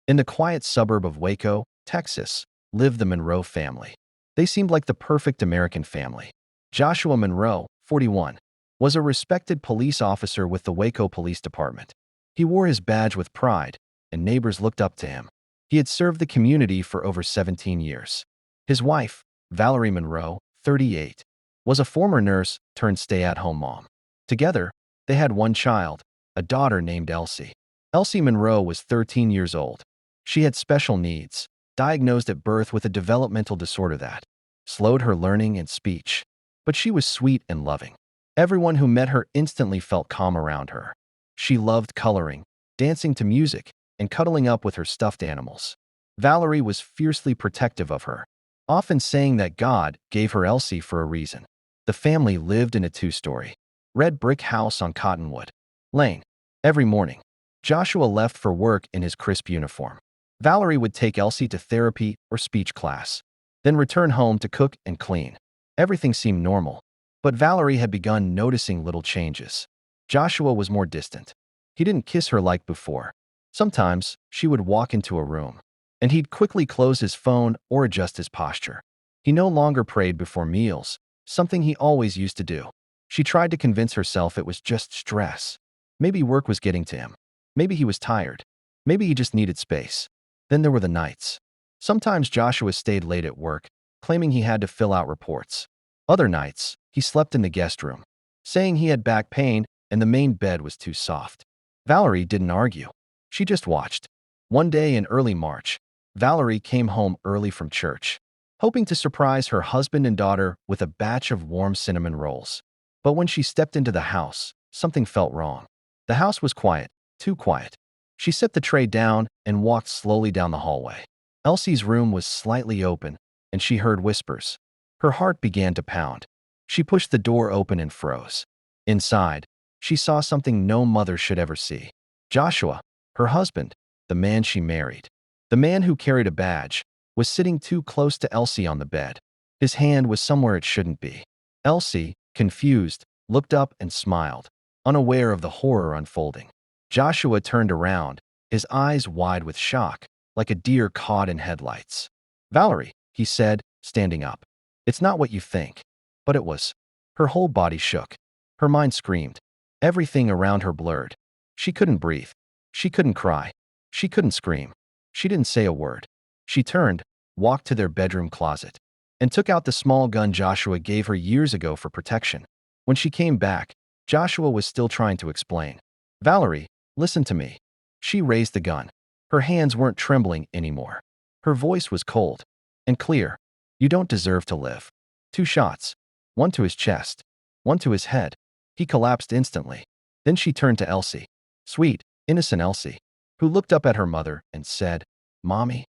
In the quiet suburb of Waco, Texas, lived the Monroe family. They seemed like the perfect American family. Joshua Monroe, 41, was a respected police officer with the Waco Police Department. He wore his badge with pride, and neighbors looked up to him. He had served the community for over 17 years. His wife, Valerie Monroe, 38, was a former nurse turned stay-at-home mom. Together, they had one child, a daughter named Elsie. Elsie Monroe was 13 years old. She had special needs, diagnosed at birth with a developmental disorder that slowed her learning and speech. But she was sweet and loving. Everyone who met her instantly felt calm around her. She loved coloring, dancing to music, and cuddling up with her stuffed animals. Valerie was fiercely protective of her, often saying that God gave her Elsie for a reason. The family lived in a two-story, red brick house on Cottonwood Lane. Every morning, Joshua left for work in his crisp uniform. Valerie would take Elsie to therapy or speech class, then return home to cook and clean. Everything seemed normal, but Valerie had begun noticing little changes. Joshua was more distant. He didn't kiss her like before. Sometimes, she would walk into a room, and he'd quickly close his phone or adjust his posture. He no longer prayed before meals, something he always used to do. She tried to convince herself it was just stress. Maybe work was getting to him. Maybe he was tired. Maybe he just needed space. Then there were the nights. Sometimes Joshua stayed late at work, claiming he had to fill out reports. Other nights, he slept in the guest room, saying he had back pain and the main bed was too soft. Valerie didn't argue. She just watched. One day in early March, Valerie came home early from church, hoping to surprise her husband and daughter with a batch of warm cinnamon rolls. But when she stepped into the house, something felt wrong. The house was quiet, too quiet. She set the tray down and walked slowly down the hallway. Elsie's room was slightly open, and she heard whispers. Her heart began to pound. She pushed the door open and froze. Inside, she saw something no mother should ever see. Joshua, her husband, the man she married, the man who carried a badge, was sitting too close to Elsie on the bed. His hand was somewhere it shouldn't be. Elsie, confused, looked up and smiled, unaware of the horror unfolding. Joshua turned around, his eyes wide with shock, like a deer caught in headlights. "Valerie," he said, standing up. "It's not what you think." But it was. Her whole body shook. Her mind screamed. Everything around her blurred. She couldn't breathe. She couldn't cry. She couldn't scream. She didn't say a word. She turned, walked to their bedroom closet, and took out the small gun Joshua gave her years ago for protection. When she came back, Joshua was still trying to explain. "Valerie, listen to me." She raised the gun. Her hands weren't trembling anymore. Her voice was cold and clear. "You don't deserve to live." 2 shots. One to his chest. One to his head. He collapsed instantly. Then she turned to Elsie. Sweet, innocent Elsie, who looked up at her mother and said, "Mommy."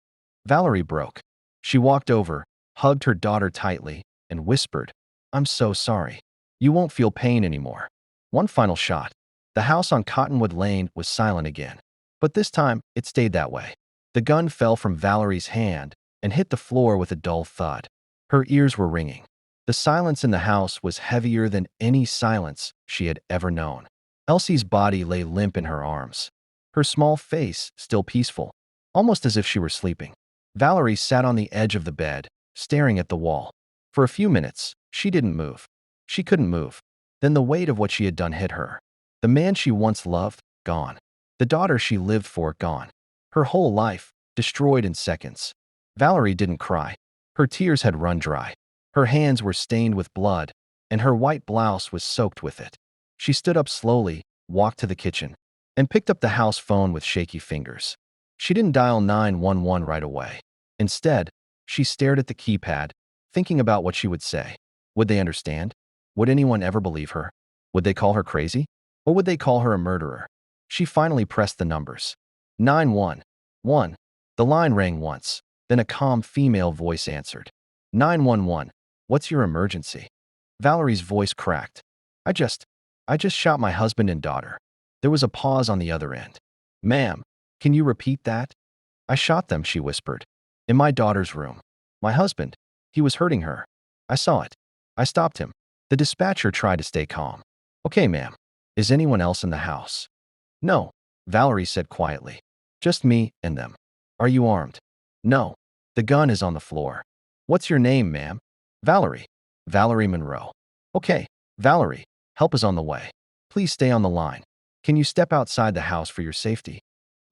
Valerie broke. She walked over, hugged her daughter tightly, and whispered, "I'm so sorry. You won't feel pain anymore." One final shot. The house on Cottonwood Lane was silent again. But this time, it stayed that way. The gun fell from Valerie's hand and hit the floor with a dull thud. Her ears were ringing. The silence in the house was heavier than any silence she had ever known. Elsie's body lay limp in her arms, her small face still peaceful, almost as if she were sleeping. Valerie sat on the edge of the bed, staring at the wall. For a few minutes, she didn't move. She couldn't move. Then the weight of what she had done hit her. The man she once loved, gone. The daughter she lived for, gone. Her whole life, destroyed in seconds. Valerie didn't cry. Her tears had run dry. Her hands were stained with blood, and her white blouse was soaked with it. She stood up slowly, walked to the kitchen, and picked up the house phone with shaky fingers. She didn't dial 911 right away. Instead, she stared at the keypad, thinking about what she would say. Would they understand? Would anyone ever believe her? Would they call her crazy? Or would they call her a murderer? She finally pressed the numbers. 911. The line rang once, then a calm female voice answered. 911. What's your emergency? Valerie's voice cracked. I just shot my husband and daughter. There was a pause on the other end. Ma'am, can you repeat that? I shot them, she whispered. In my daughter's room. My husband, he was hurting her. I saw it. I stopped him. The dispatcher tried to stay calm. Okay, ma'am. Is anyone else in the house? No, Valerie said quietly. Just me and them. Are you armed? No. The gun is on the floor. What's your name, ma'am? Valerie. Valerie Monroe. Okay, Valerie, help is on the way. Please stay on the line. Can you step outside the house for your safety?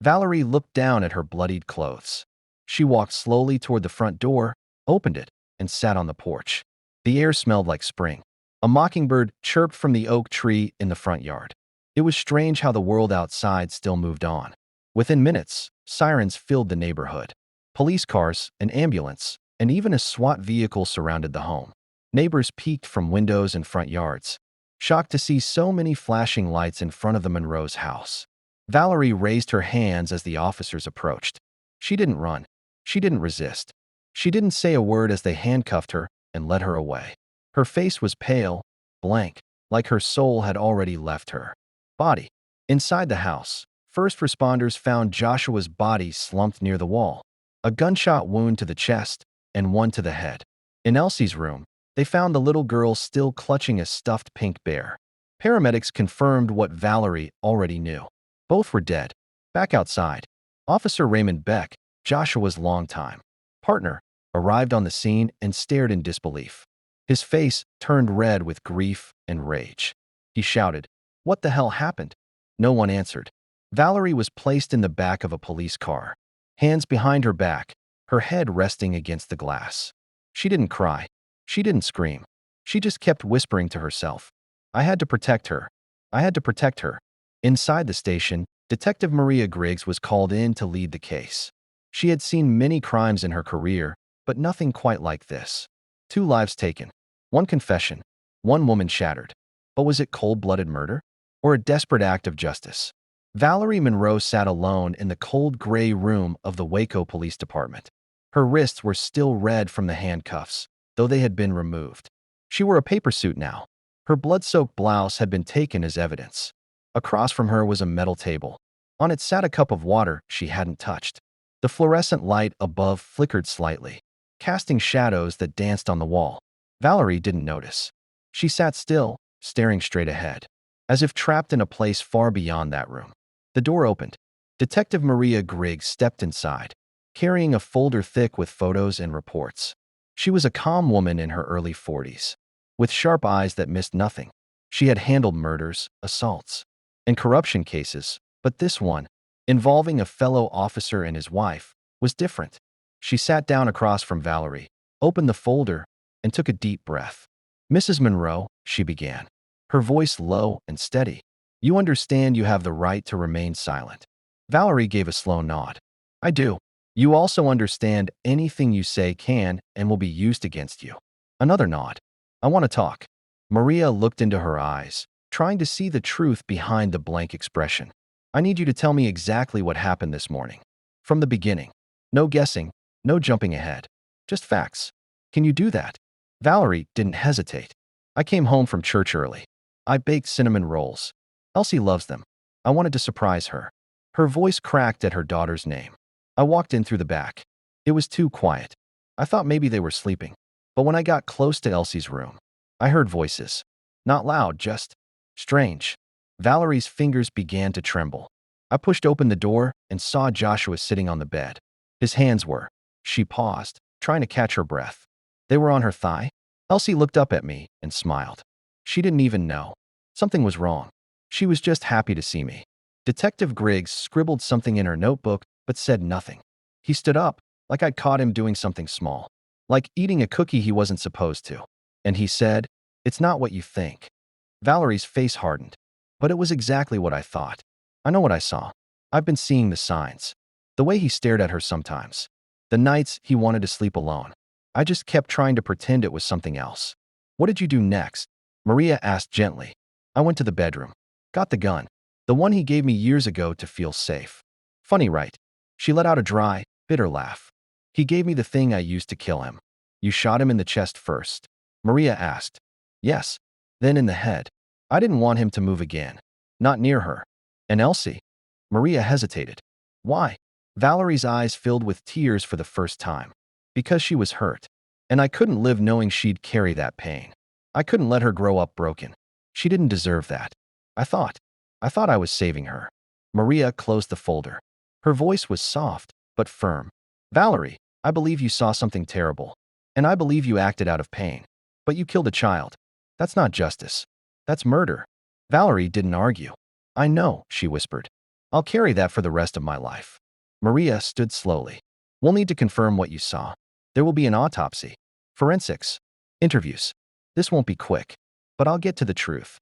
Valerie looked down at her bloodied clothes. She walked slowly toward the front door, opened it, and sat on the porch. The air smelled like spring. A mockingbird chirped from the oak tree in the front yard. It was strange how the world outside still moved on. Within minutes, sirens filled the neighborhood. Police cars, an ambulance, and even a SWAT vehicle surrounded the home. Neighbors peeked from windows and front yards, shocked to see so many flashing lights in front of the Monroe's house. Valerie raised her hands as the officers approached. She didn't run. She didn't resist. She didn't say a word as they handcuffed her and led her away. Her face was pale, blank, like her soul had already left her body. Inside the house, first responders found Joshua's body slumped near the wall, a gunshot wound to the chest and one to the head. In Elsie's room, they found the little girl still clutching a stuffed pink bear. Paramedics confirmed what Valerie already knew. Both were dead. Back outside, Officer Raymond Beck, Joshua's longtime partner, arrived on the scene and stared in disbelief. His face turned red with grief and rage. He shouted, "What the hell happened?" No one answered. Valerie was placed in the back of a police car, hands behind her back, her head resting against the glass. She didn't cry. She didn't scream. She just kept whispering to herself, "I had to protect her. I had to protect her." Inside the station, Detective Maria Griggs was called in to lead the case. She had seen many crimes in her career, but nothing quite like this. 2 lives taken, 1 confession, 1 woman shattered. But was it cold-blooded murder or a desperate act of justice? Valerie Monroe sat alone in the cold gray room of the Waco Police Department. Her wrists were still red from the handcuffs, though they had been removed. She wore a paper suit now. Her blood-soaked blouse had been taken as evidence. Across from her was a metal table. On it sat a cup of water she hadn't touched. The fluorescent light above flickered slightly, casting shadows that danced on the wall. Valerie didn't notice. She sat still, staring straight ahead, as if trapped in a place far beyond that room. The door opened. Detective Maria Griggs stepped inside, carrying a folder thick with photos and reports. She was a calm woman in her early 40s, with sharp eyes that missed nothing. She had handled murders, assaults, and corruption cases, but this one, involving a fellow officer and his wife, was different. She sat down across from Valerie, opened the folder, and took a deep breath. "Mrs. Monroe," she began, her voice low and steady, "you understand you have the right to remain silent." Valerie gave a slow nod. "I do. You also understand anything you say can and will be used against you." Another nod. "I want to talk." Maria looked into her eyes, trying to see the truth behind the blank expression. "I need you to tell me exactly what happened this morning. From the beginning. No guessing, no jumping ahead. Just facts. Can you do that?" Valerie didn't hesitate. "I came home from church early. I baked cinnamon rolls. Elsie loves them. I wanted to surprise her." Her voice cracked at her daughter's name. "I walked in through the back. It was too quiet. I thought maybe they were sleeping. But when I got close to Elsie's room, I heard voices. Not loud, just strange." Valerie's fingers began to tremble. "I pushed open the door and saw Joshua sitting on the bed. His hands were—" She paused, trying to catch her breath. "They were on her thigh?" Elsie looked up at me and smiled. She didn't even know. Something was wrong. She was just happy to see me. Detective Griggs scribbled something in her notebook, but said nothing. He stood up, like I'd caught him doing something small, like eating a cookie he wasn't supposed to. And he said, "It's not what you think." Valerie's face hardened. "But it was exactly what I thought. I know what I saw. I've been seeing the signs. The way he stared at her sometimes. The nights he wanted to sleep alone. I just kept trying to pretend it was something else." "What did you do next?" Maria asked gently. "I went to the bedroom. Got the gun. The one he gave me years ago to feel safe. Funny, right?" She let out a dry, bitter laugh. "He gave me the thing I used to kill him." "You shot him in the chest first?" Maria asked. "Yes. Then in the head. I didn't want him to move again. Not near her." "And Elsie?" Maria hesitated. "Why?" Valerie's eyes filled with tears for the first time. "Because she was hurt. And I couldn't live knowing she'd carry that pain. I couldn't let her grow up broken. She didn't deserve that. I thought I was saving her." Maria closed the folder. Her voice was soft, but firm. Valerie, I believe you saw something terrible. And I believe you acted out of pain. But you killed a child. That's not justice. That's murder. Valerie didn't argue. I know, she whispered. I'll carry that for the rest of my life. Maria stood slowly. We'll need to confirm what you saw. There will be an autopsy. Forensics. Interviews. This won't be quick. But I'll get to the truth.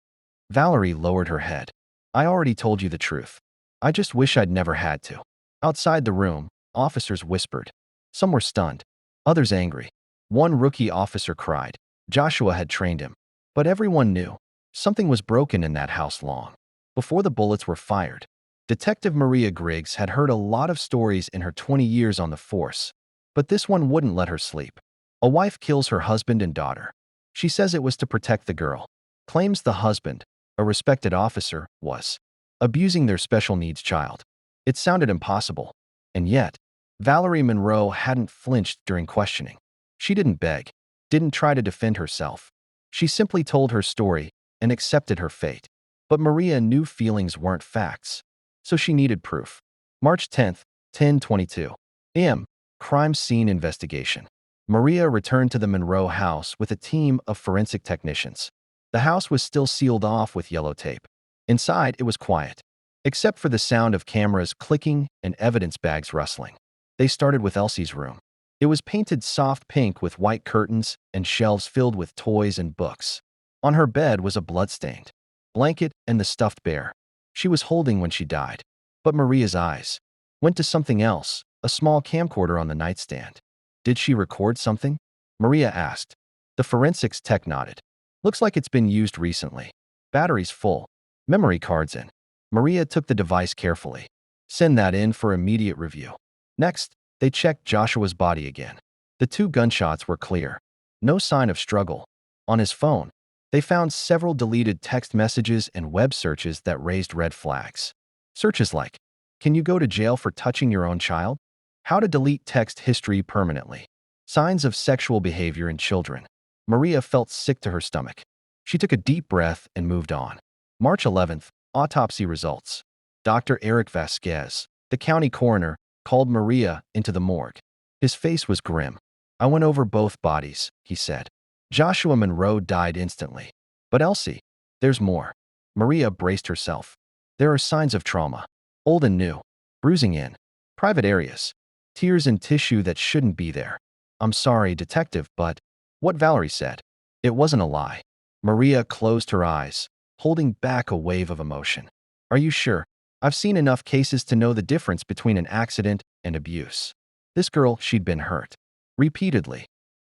Valerie lowered her head. I already told you the truth. I just wish I'd never had to. Outside the room, officers whispered. Some were stunned. Others angry. One rookie officer cried. Joshua had trained him. But everyone knew. Something was broken in that house long before the bullets were fired. Detective Maria Griggs had heard a lot of stories in her 20 years on the force. But this one wouldn't let her sleep. A wife kills her husband and daughter. She says it was to protect the girl. Claims the husband, a respected officer, was abusing their special needs child. It sounded impossible. And yet, Valerie Monroe hadn't flinched during questioning. She didn't beg, didn't try to defend herself. She simply told her story and accepted her fate. But Maria knew feelings weren't facts, so she needed proof. March 10th, 10:22 a.m. Crime scene investigation. Maria returned to the Monroe house with a team of forensic technicians. The house was still sealed off with yellow tape. Inside, it was quiet, except for the sound of cameras clicking and evidence bags rustling. They started with Elsie's room. It was painted soft pink with white curtains and shelves filled with toys and books. On her bed was a bloodstained blanket and the stuffed bear she was holding when she died. But Maria's eyes went to something else, a small camcorder on the nightstand. Did she record something? Maria asked. The forensics tech nodded. Looks like it's been used recently. Battery's full. Memory card's in. Maria took the device carefully. Send that in for immediate review. Next, they checked Joshua's body again. The 2 gunshots were clear. No sign of struggle. On his phone, they found several deleted text messages and web searches that raised red flags. Searches like, can you go to jail for touching your own child? How to delete text history permanently. Signs of sexual behavior in children. Maria felt sick to her stomach. She took a deep breath and moved on. March 11th, autopsy results. Dr. Eric Vasquez, the county coroner, called Maria into the morgue. His face was grim. I went over both bodies, he said. Joshua Monroe died instantly. But Elsie, there's more. Maria braced herself. There are signs of trauma. Old and new. Bruising in private areas. Tears and tissue that shouldn't be there. I'm sorry, detective, but what Valerie said. It wasn't a lie. Maria closed her eyes, holding back a wave of emotion. Are you sure? I've seen enough cases to know the difference between an accident and abuse. This girl, she'd been hurt. Repeatedly.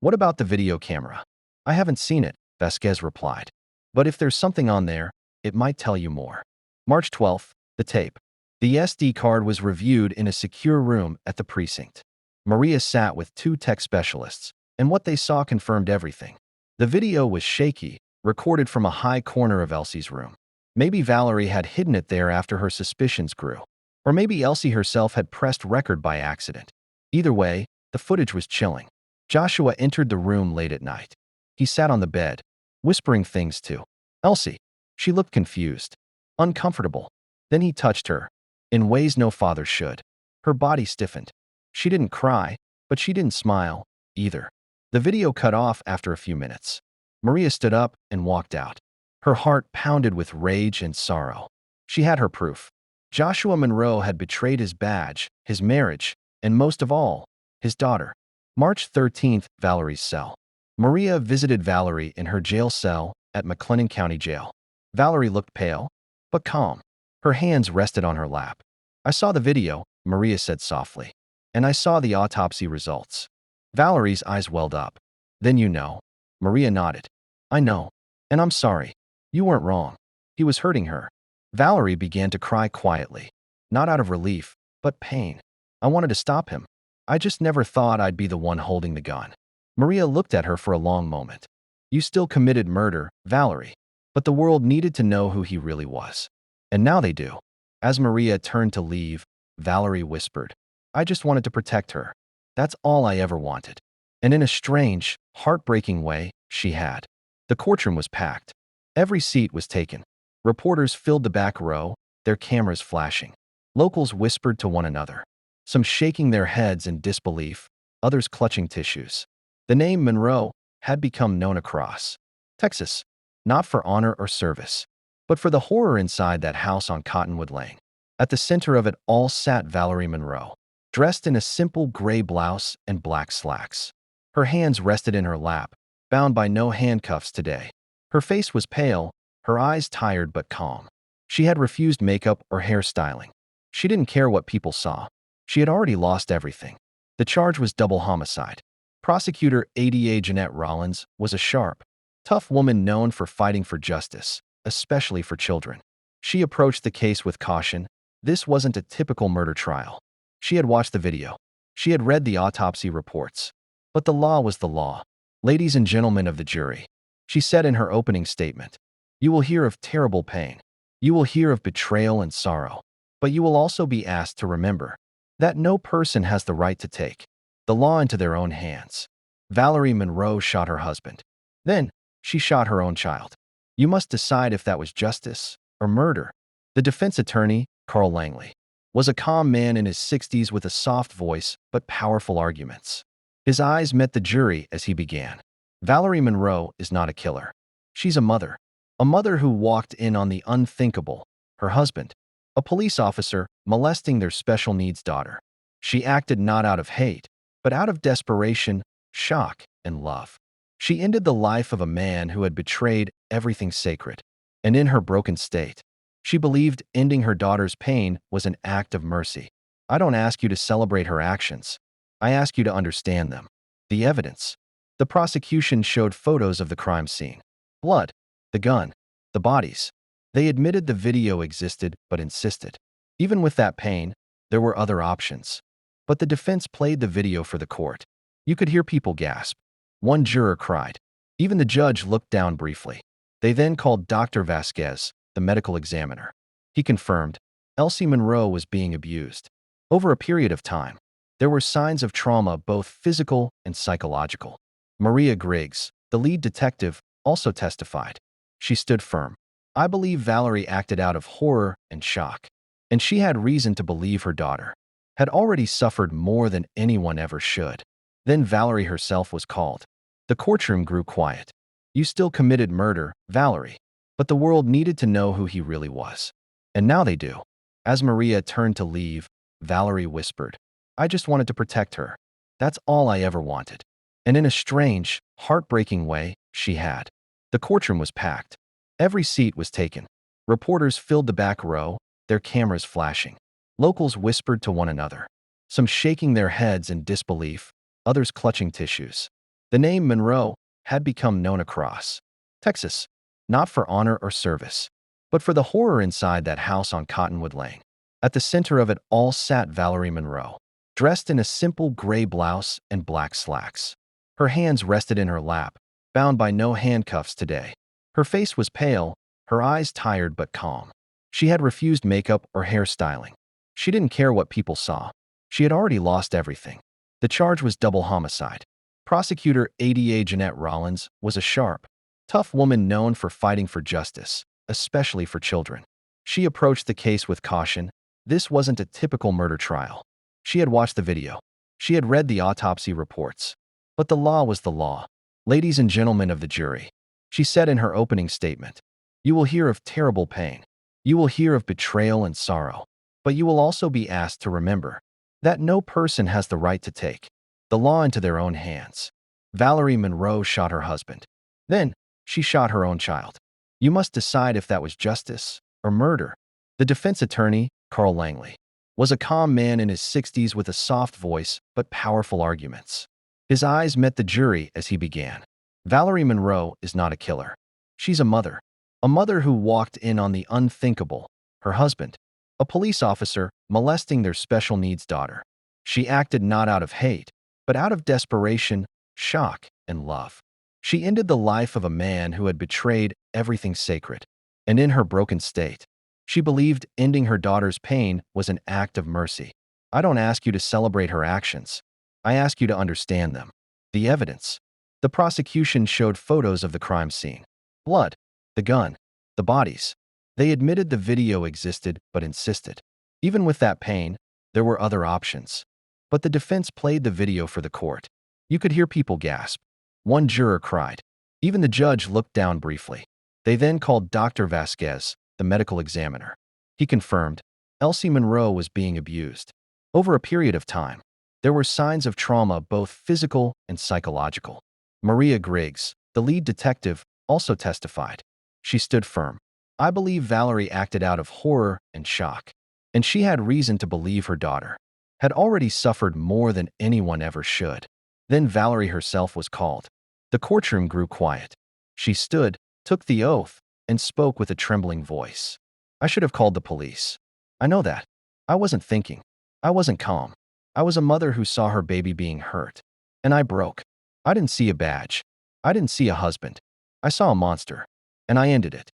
What about the video camera? I haven't seen it, Vasquez replied. But if there's something on there, it might tell you more. March 12th, the tape. The SD card was reviewed in a secure room at the precinct. Maria sat with 2 tech specialists, and what they saw confirmed everything. The video was shaky, recorded from a high corner of Elsie's room. Maybe Valerie had hidden it there after her suspicions grew. Or maybe Elsie herself had pressed record by accident. Either way, the footage was chilling. Joshua entered the room late at night. He sat on the bed, whispering things to Elsie. She looked confused, uncomfortable. Then he touched her, in ways no father should. Her body stiffened. She didn't cry, but she didn't smile, either. The video cut off after a few minutes. Maria stood up and walked out. Her heart pounded with rage and sorrow. She had her proof. Joshua Monroe had betrayed his badge, his marriage, and most of all, his daughter. March 13th, Valerie's cell. Maria visited Valerie in her jail cell at McLennan County Jail. Valerie looked pale, but calm. Her hands rested on her lap. I saw the video, Maria said softly. And I saw the autopsy results. Valerie's eyes welled up. Then you know. Maria nodded. I know. And I'm sorry. You weren't wrong. He was hurting her. Valerie began to cry quietly. Not out of relief, but pain. I wanted to stop him. I just never thought I'd be the one holding the gun. Maria looked at her for a long moment. You still committed murder, Valerie. But the world needed to know who he really was. And now they do. As Maria turned to leave, Valerie whispered, I just wanted to protect her. That's all I ever wanted. And in a strange, heartbreaking way, she had. The courtroom was packed. Every seat was taken. Reporters filled the back row, their cameras flashing. Locals whispered to one another. some shaking their heads in disbelief, others clutching tissues. The name Monroe had become known across Texas, not for honor or service, but for the horror inside that house on Cottonwood Lane. At the center of it all sat Valerie Monroe, dressed in a simple gray blouse and black slacks. Her hands rested in her lap, bound by no handcuffs today. Her face was pale, her eyes tired but calm. She had refused makeup or hairstyling. She didn't care what people saw. She had already lost everything. The charge was double homicide. Prosecutor Ada Jeanette Rollins was a sharp, tough woman known for fighting for justice, especially for children. She approached the case with caution. This wasn't a typical murder trial. She had watched the video. She had read the autopsy reports. But the law was the law. Ladies and gentlemen of the jury, she said in her opening statement, you will hear of terrible pain. You will hear of betrayal and sorrow. But you will also be asked to remember that no person has the right to take the law into their own hands. Valerie Monroe shot her husband. Then, she shot her own child. You must decide if that was justice or murder. The defense attorney, Carl Langley, was a calm man in his 60s with a soft voice but powerful arguments. His eyes met the jury as he began. Valerie Monroe is not a killer. She's a mother. A mother who walked in on the unthinkable. Her husband, a police officer, molesting their special needs daughter. She acted not out of hate, but out of desperation, shock, and love. She ended the life of a man who had betrayed everything sacred. And in her broken state, she believed ending her daughter's pain was an act of mercy. I don't ask you to celebrate her actions. I ask you to understand them. The evidence. The prosecution showed photos of the crime scene. Blood, the gun, the bodies. They admitted the video existed but insisted. Even with that pain, there were other options. But the defense played the video for the court. You could hear people gasp. One juror cried. Even the judge looked down briefly. They then called Dr. Vasquez, the medical examiner. He confirmed Elsie Monroe was being abused. Over a period of time, there were signs of trauma, both physical and psychological. Maria Griggs, the lead detective, also testified. She stood firm. I believe Valerie acted out of horror and shock. And she had reason to believe her daughter had already suffered more than anyone ever should. Then Valerie herself was called. The courtroom grew quiet. You still committed murder, Valerie. But the world needed to know who he really was. And now they do. As Maria turned to leave, Valerie whispered, I just wanted to protect her. That's all I ever wanted. And in a strange, heartbreaking way, she had. The courtroom was packed. Every seat was taken. Reporters filled the back row, their cameras flashing. Locals whispered to one another, some shaking their heads in disbelief, others clutching tissues. The name Monroe had become known across Texas, not for honor or service, but for the horror inside that house on Cottonwood Lane. At the center of it all sat Valerie Monroe, dressed in a simple gray blouse and black slacks. Her hands rested in her lap, bound by no handcuffs today. Her face was pale, her eyes tired but calm. She had refused makeup or hairstyling. She didn't care what people saw. She had already lost everything. The charge was double homicide. Prosecutor Ada Jeanette Rollins was a sharp, tough woman known for fighting for justice, especially for children. She approached the case with caution. This wasn't a typical murder trial. She had watched the video. She had read the autopsy reports. But the law was the law. Ladies and gentlemen of the jury, she said in her opening statement, you will hear of terrible pain. You will hear of betrayal and sorrow. But you will also be asked to remember that no person has the right to take the law into their own hands. Valerie Monroe shot her husband. Then, she shot her own child. You must decide if that was justice or murder. The defense attorney, Carl Langley, was a calm man in his 60s with a soft voice but powerful arguments. His eyes met the jury as he began. Valerie Monroe is not a killer. She's a mother who walked in on the unthinkable. Her husband, a police officer, molesting their special needs daughter. She acted not out of hate, but out of desperation, shock, and love. She ended the life of a man who had betrayed everything sacred. And in her broken state, she believed ending her daughter's pain was an act of mercy. I don't ask you to celebrate her actions. I ask you to understand them. The evidence. The prosecution showed photos of the crime scene. Blood, the gun, the bodies. They admitted the video existed but insisted. Even with that pain, There were other options. But the defense played the video for the court. You could hear people gasp. One juror cried. Even the judge looked down briefly. They then called Dr. Vasquez, the medical examiner. He confirmed Elsie Monroe was being abused. Over a period of time, there were signs of trauma, both physical and psychological. Maria Griggs, the lead detective, also testified. She stood firm. I believe Valerie acted out of horror and shock. And she had reason to believe her daughter had already suffered more than anyone ever should. Then Valerie herself was called. The courtroom grew quiet. She stood, took the oath, and spoke with a trembling voice. I should have called the police. I know that. I wasn't thinking. I wasn't calm. I was a mother who saw her baby being hurt. And I broke. I didn't see a badge. I didn't see a husband. I saw a monster. And I ended it.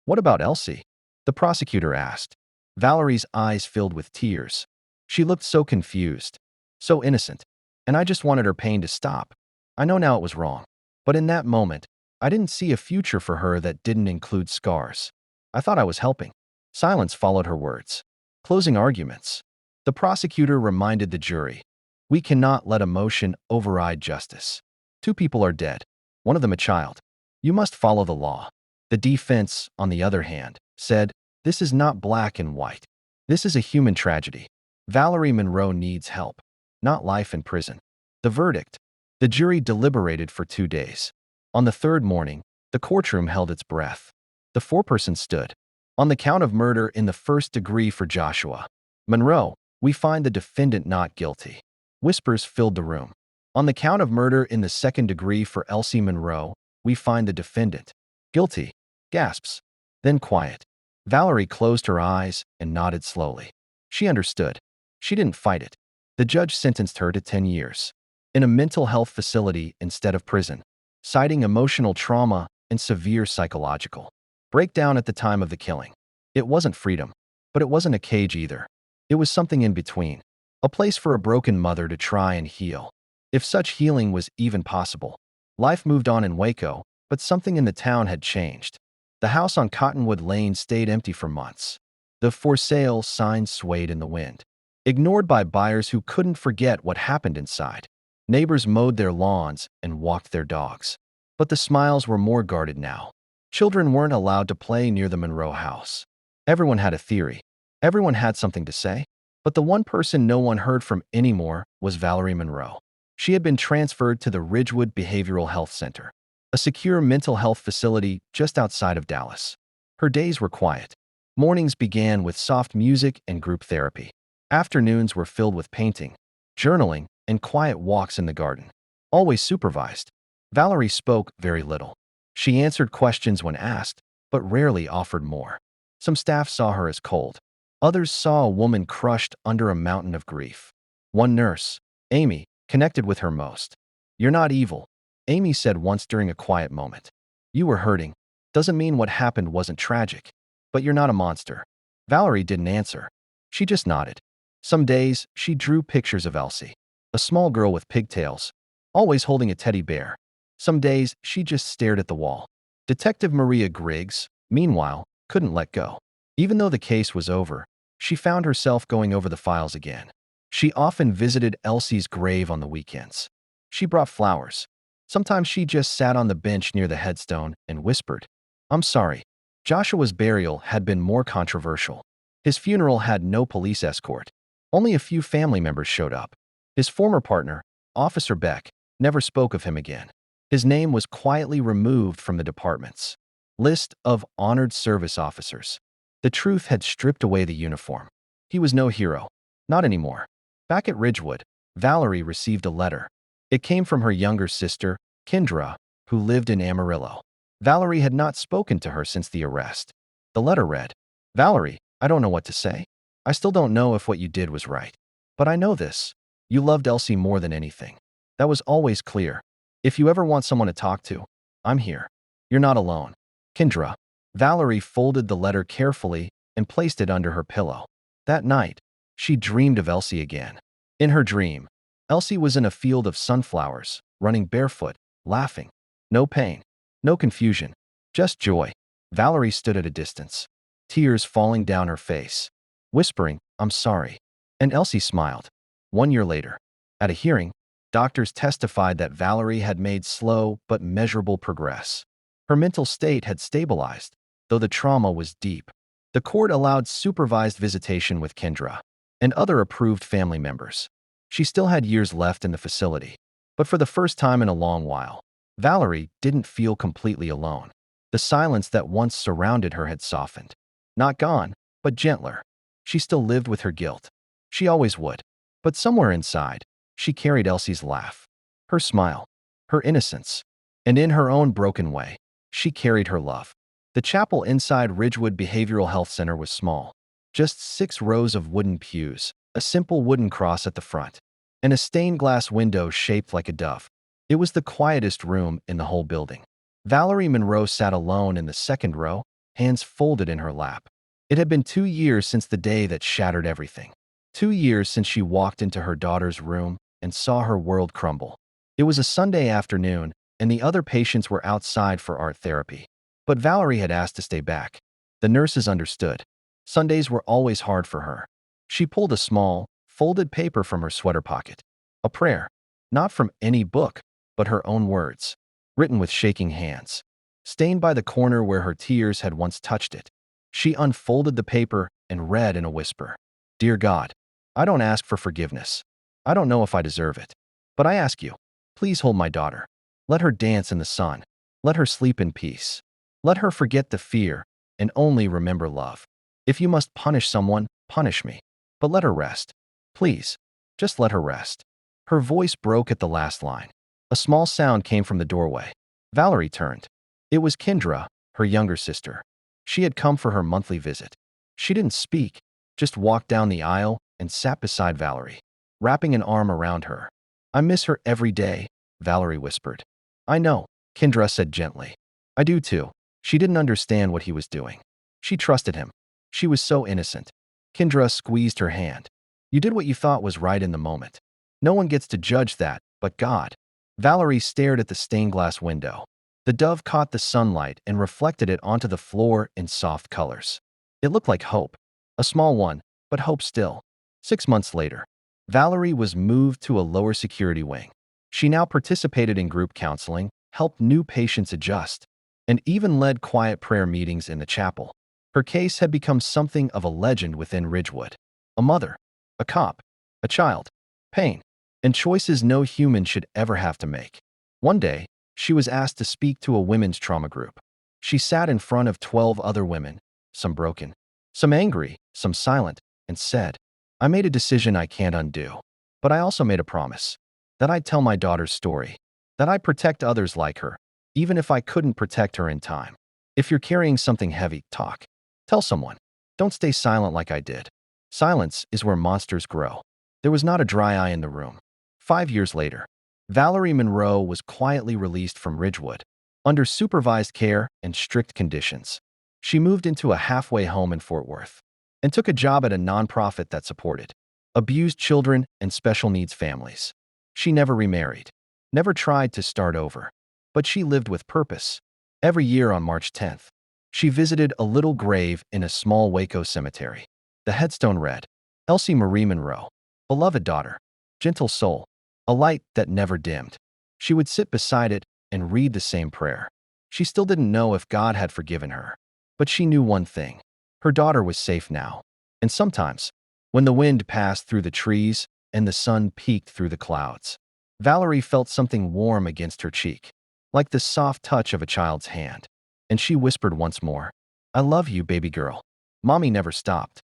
What about Elsie? The prosecutor asked. Valerie's eyes filled with tears. She looked so confused, so innocent, and I just wanted her pain to stop. I know now it was wrong, but in that moment, I didn't see a future for her that didn't include scars. I thought I was helping. Silence followed her words. Closing arguments. The prosecutor reminded the jury, we cannot let emotion override justice. 2 people are dead, one of them a child. You must follow the law. The defense, on the other hand, said, this is not black and white. This is a human tragedy. Valerie Monroe needs help, not life in prison. The verdict. The jury deliberated for 2 days. On the 3rd morning, the courtroom held its breath. The foreperson stood. On the count of murder in the 1st degree for Joshua Monroe, we find the defendant not guilty. Whispers filled the room. On the count of murder in the 2nd degree for Elsie Monroe, we find the defendant guilty. Gasps. Then quiet. Valerie closed her eyes and nodded slowly. She understood. She didn't fight it. The judge sentenced her to 10 years in a mental health facility instead of prison, citing emotional trauma and severe psychological breakdown at the time of the killing. It wasn't freedom, but it wasn't a cage either. It was something in between, a place for a broken mother to try and heal. If such healing was even possible. Life moved on in Waco, but something in the town had changed. The house on Cottonwood Lane stayed empty for months. The for sale sign swayed in the wind, ignored by buyers who couldn't forget what happened inside. Neighbors mowed their lawns and walked their dogs. But the smiles were more guarded now. Children weren't allowed to play near the Monroe house. Everyone had a theory. Everyone had something to say. But the one person no one heard from anymore was Valerie Monroe. She had been transferred to the Ridgewood Behavioral Health Center, a secure mental health facility just outside of Dallas. Her days were quiet. Mornings began with soft music and group therapy. Afternoons were filled with painting, journaling, and quiet walks in the garden. Always supervised. Valerie spoke very little. She answered questions when asked, but rarely offered more. Some staff saw her as cold. Others saw a woman crushed under a mountain of grief. One nurse, Amy, connected with her most. You're not evil, Amy said once during a quiet moment. You were hurting. Doesn't mean what happened wasn't tragic. But you're not a monster. Valerie didn't answer. She just nodded. Some days, she drew pictures of Elsie, a small girl with pigtails, always holding a teddy bear. Some days, she just stared at the wall. Detective Maria Griggs, meanwhile, couldn't let go. Even though the case was over, she found herself going over the files again. She often visited Elsie's grave on the weekends. She brought flowers. Sometimes she just sat on the bench near the headstone and whispered, I'm sorry. Joshua's burial had been more controversial. His funeral had no police escort. Only a few family members showed up. His former partner, Officer Beck, never spoke of him again. His name was quietly removed from the department's list of honored service officers. The truth had stripped away the uniform. He was no hero. Not anymore. Back at Ridgewood, Valerie received a letter. It came from her younger sister, Kendra, who lived in Amarillo. Valerie had not spoken to her since the arrest. The letter read, Valerie, I don't know what to say. I still don't know if what you did was right. But I know this. You loved Elsie more than anything. That was always clear. If you ever want someone to talk to, I'm here. You're not alone. Kendra. Valerie folded the letter carefully and placed it under her pillow. That night, she dreamed of Elsie again. In her dream, Elsie was in a field of sunflowers, running barefoot, laughing. No pain, no confusion, just joy. Valerie stood at a distance, tears falling down her face, whispering, I'm sorry. And Elsie smiled. 1 year later, at a hearing, doctors testified that Valerie had made slow but measurable progress. Her mental state had stabilized, though the trauma was deep. The court allowed supervised visitation with Kendra and other approved family members. She still had years left in the facility, but for the first time in a long while, Valerie didn't feel completely alone. The silence that once surrounded her had softened. Not gone, but gentler. She still lived with her guilt. She always would. But somewhere inside, she carried Elsie's laugh, her smile, her innocence. And in her own broken way, she carried her love. The chapel inside Ridgewood Behavioral Health Center was small. Just 6 rows of wooden pews, a simple wooden cross at the front, and a stained glass window shaped like a dove. It was the quietest room in the whole building. Valerie Monroe sat alone in the second row, hands folded in her lap. It had been 2 years since the day that shattered everything. 2 years since she walked into her daughter's room and saw her world crumble. It was a Sunday afternoon, and the other patients were outside for art therapy. But Valerie had asked to stay back. The nurses understood. Sundays were always hard for her. She pulled a small, folded paper from her sweater pocket. A prayer. Not from any book, but her own words, written with shaking hands, stained by the corner where her tears had once touched it. She unfolded the paper and read in a whisper, "Dear God, I don't ask for forgiveness. I don't know if I deserve it. But I ask you, please hold my daughter. Let her dance in the sun. Let her sleep in peace. Let her forget the fear and only remember love. If you must punish someone, punish me. But let her rest. Please, just let her rest." Her voice broke at the last line. A small sound came from the doorway. Valerie turned. It was Kendra, her younger sister. She had come for her monthly visit. She didn't speak, just walked down the aisle and sat beside Valerie, wrapping an arm around her. "I miss her every day," Valerie whispered. "I know," Kendra said gently. "I do too." She didn't understand what he was doing. She trusted him. She was so innocent. Kendra squeezed her hand. "You did what you thought was right in the moment. No one gets to judge that, but God." Valerie stared at the stained glass window. The dove caught the sunlight and reflected it onto the floor in soft colors. It looked like hope. A small one, but hope still. 6 months later, Valerie was moved to a lower security wing. She now participated in group counseling, helped new patients adjust, and even led quiet prayer meetings in the chapel. Her case had become something of a legend within Ridgewood. A mother, a cop, a child, pain, and choices no human should ever have to make. One day, she was asked to speak to a women's trauma group. She sat in front of 12 other women, some broken, some angry, some silent, and said, "I made a decision I can't undo. But I also made a promise that I'd tell my daughter's story, that I'd protect others like her, even if I couldn't protect her in time. If you're carrying something heavy, talk. Tell someone. Don't stay silent like I did. Silence is where monsters grow." There was not a dry eye in the room. 5 years later, Valerie Monroe was quietly released from Ridgewood, under supervised care and strict conditions. She moved into a halfway home in Fort Worth and took a job at a nonprofit that supported abused children and special needs families. She never remarried, never tried to start over, but she lived with purpose. Every year on March 10th, she visited a little grave in a small Waco cemetery. The headstone read, "Elsie Marie Monroe, beloved daughter, gentle soul, a light that never dimmed." She would sit beside it and read the same prayer. She still didn't know if God had forgiven her, but she knew one thing. Her daughter was safe now. And sometimes, when the wind passed through the trees and the sun peeked through the clouds, Valerie felt something warm against her cheek, like the soft touch of a child's hand. And she whispered once more, "I love you, baby girl." Mommy never stopped.